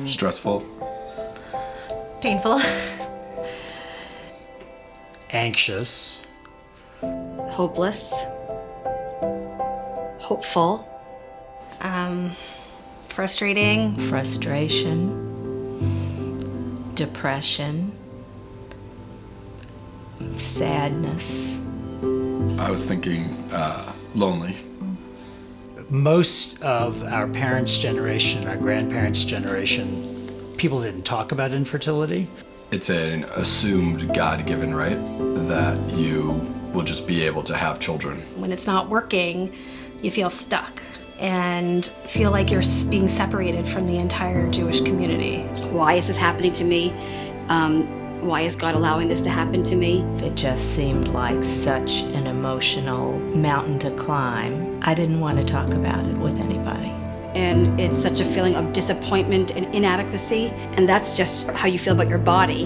Stressful. Painful. Anxious. Hopeless. Hopeful. Frustrating. Frustration. Depression. Sadness. I was thinking lonely. Most of our parents' generation, our grandparents' generation, people didn't talk about infertility. It's an assumed God-given right that you will just be able to have children. When it's not working, you feel stuck and feel like you're being separated from the entire Jewish community. Why is this happening to me? Why is God allowing this to happen to me? It just seemed like such an emotional mountain to climb. I didn't want to talk about it with anybody. And it's such a feeling of disappointment and inadequacy, and that's just how you feel about your body.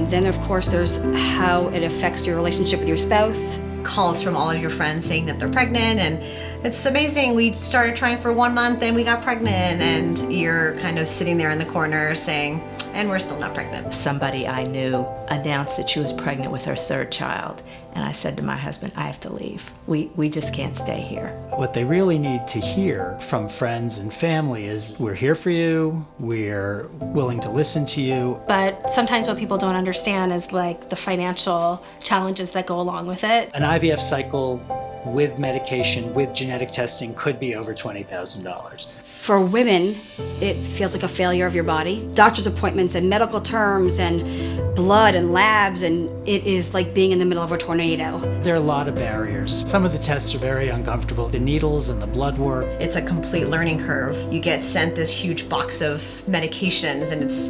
Then, of course, there's how it affects your relationship with your spouse. Calls from all of your friends saying that they're pregnant, and it's amazing. We started trying for 1 month and we got pregnant, and you're kind of sitting there in the corner saying, and we're still not pregnant. Somebody I knew announced that she was pregnant with her third child, and I said to my husband, I have to leave. We just can't stay here. What they really need to hear from friends and family is, we're here for you, we're willing to listen to you. But sometimes what people don't understand is like the financial challenges that go along with it. An IVF cycle with medication, with genetic testing, could be over $20,000. For women, it feels like a failure of your body. Doctor's appointments and medical terms and blood and labs, and it is like being in the middle of a tornado. There are a lot of barriers. Some of the tests are very uncomfortable. The needles and the blood work. It's a complete learning curve. You get sent this huge box of medications, and it's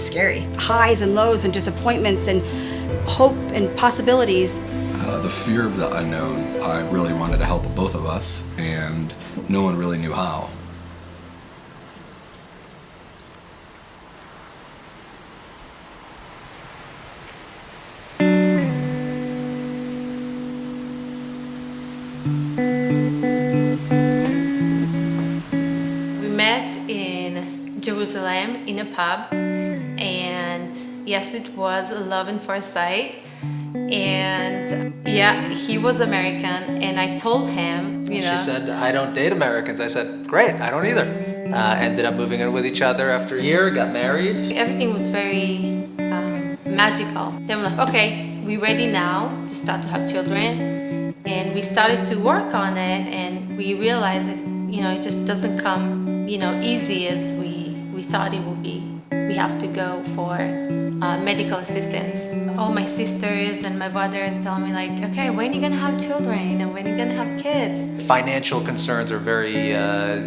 scary. Highs and lows and disappointments and hope and possibilities. The fear of the unknown. I really wanted to help both of us, and no one really knew how. We met in Jerusalem in a pub, and yes, it was love at first sight. And yeah, he was American, and I told him, She said, I don't date Americans. I said, great, I don't either. Ended up moving in with each other after a year, got married. Everything was very magical. They were like, okay, we're ready now to start to have children. And we started to work on it, and we realized that, it just doesn't come, easy as we thought it would be. We have to go for medical assistance. All my sisters and my brothers tell me like, okay, when are you gonna have children and when are you gonna have kids? Financial concerns are very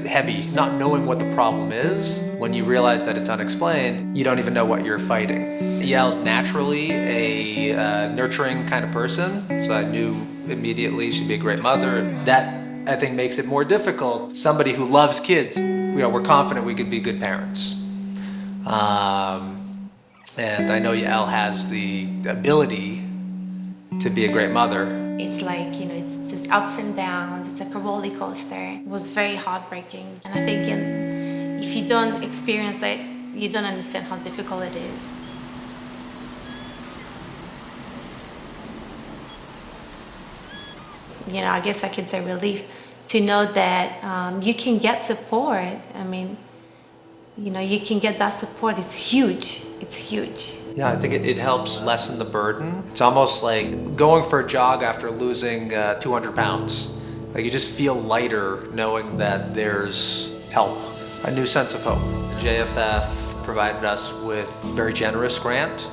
heavy, not knowing what the problem is. When you realize that it's unexplained, you don't even know what you're fighting. Yael's naturally a nurturing kind of person, so I knew immediately she'd be a great mother. That, I think, makes it more difficult. Somebody who loves kids, we're confident we could be good parents. And I know Yael has the ability to be a great mother. It's like, it's this ups and downs, it's like a roller coaster. It was very heartbreaking. And I think if you don't experience it, you don't understand how difficult it is. I guess I could say relief to know that you can get support. I mean, you can get that support. It's huge. It's huge. Yeah, I think it helps lessen the burden. It's almost like going for a jog after losing 200 pounds. Like you just feel lighter knowing that there's help, a new sense of hope. JFF provided us with a very generous grant.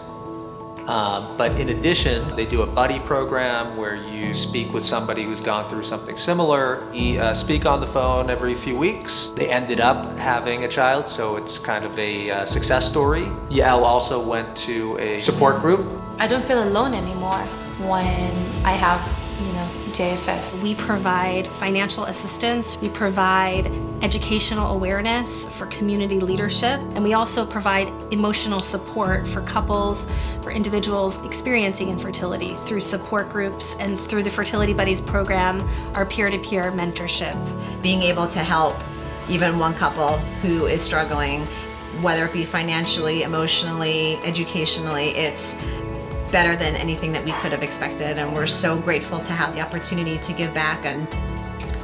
But in addition, they do a buddy program where you speak with somebody who's gone through something similar. We speak on the phone every few weeks. They ended up having a child, so it's kind of a success story. Yael also went to a support group. I don't feel alone anymore when I have, JFF. We provide financial assistance, we provide educational awareness for community leadership, and we also provide emotional support for couples, for individuals experiencing infertility through support groups and through the Fertility Buddies program, our peer-to-peer mentorship. Being able to help even one couple who is struggling, whether it be financially, emotionally, educationally. It's better than anything that we could have expected, and we're so grateful to have the opportunity to give back and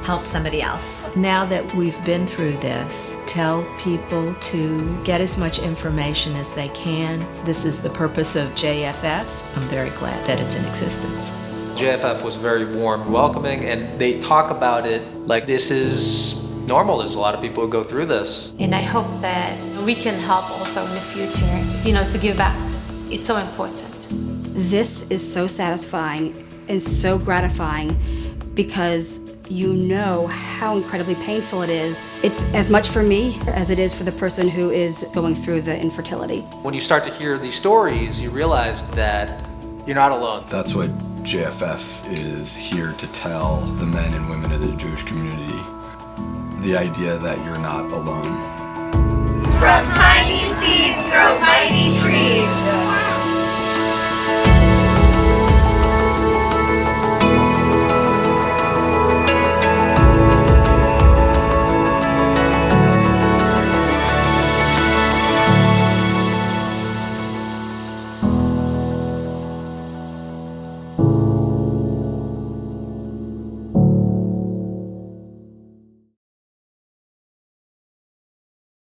help somebody else. Now that we've been through this, tell people to get as much information as they can. This is the purpose of JFF. I'm very glad that it's in existence. JFF was very warm and welcoming, and they talk about it like this is normal. There's a lot of people who go through this. And I hope that we can help also in the future, to give back. It's so important. This is so satisfying and so gratifying because you know how incredibly painful it is. It's as much for me as it is for the person who is going through the infertility. When you start to hear these stories, you realize that you're not alone. That's what JFF is here to tell the men and women of the Jewish community. The idea that you're not alone. From tiny seeds grow mighty trees.